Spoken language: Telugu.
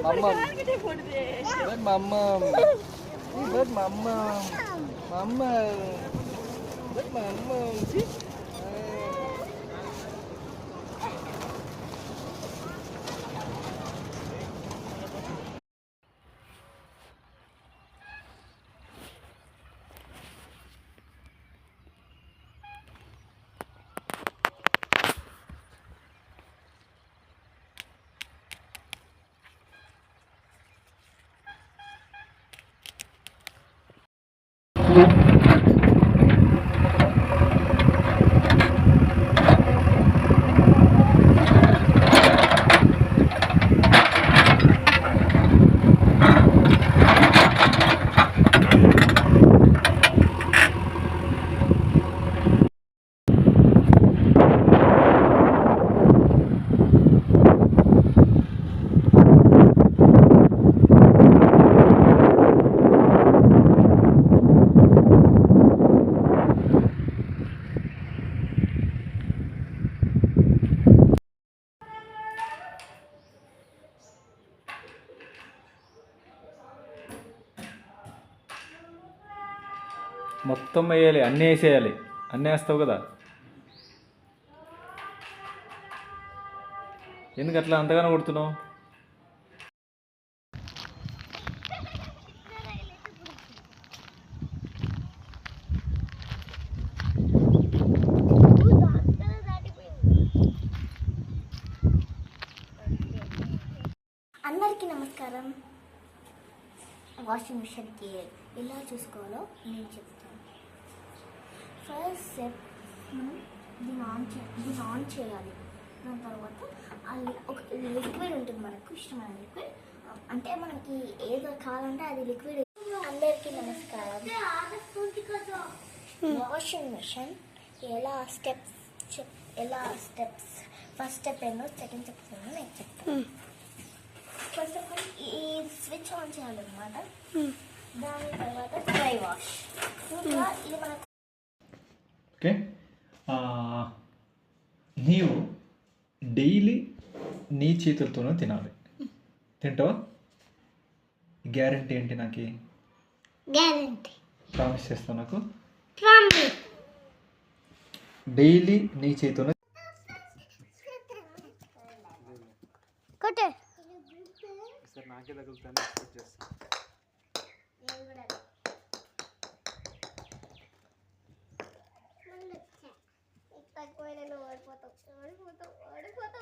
Mamam. Bird mamam. Bird mamam. Mamam. Bird mamam. See? మొత్తం వేయాలి, అన్నీ వేసేయాలి. అన్నీ వేస్తావు కదా, ఎందుకు అట్లా అంతగానో కొడుతున్నావు? అందరికీ నమస్కారం. వాషింగ్ మిషన్కి ఎలా చూసుకోవాలో నేను చెప్తాను. ఫస్ట్ స్టెప్ దీన్ని ఆన్ చేయాలి. దాని తర్వాత ఒక లిక్విడ్ ఉంటుంది, మనకు ఇష్టమైన లిక్విడ్, అంటే మనకి ఏదో కావాలంటే అది లిక్విడ్. అందరికీ నమస్కారం. వాషింగ్ మిషన్ ఎలా స్టెప్స్ ఫస్ట్ స్టెప్ ఏందో, సెకండ్ స్టెప్ ఏందో నేను చెప్తాను. ఫస్ట్ ఆఫ్ ఆల్ ఈ స్విచ్ ఆన్ చేయాలన్నమాట. దాని తర్వాత డ్రై వాష్. ఇంకా ఇది మనకు ఓకే. నీవు డైలీ నీ చేతులతోనే తినాలి. తింటావా? గ్యారంటీ ఏంటి? నాకు గ్యారంటీ. ప్రామిస్ చేస్తావు నాకు? ప్రామిస్. డైలీ నీ చేతితోనే కొట్టే సార్ నాకే తగులుతాను ఎక్స్పెక్ట్ చేస్తాను. ఓడిపోతావు.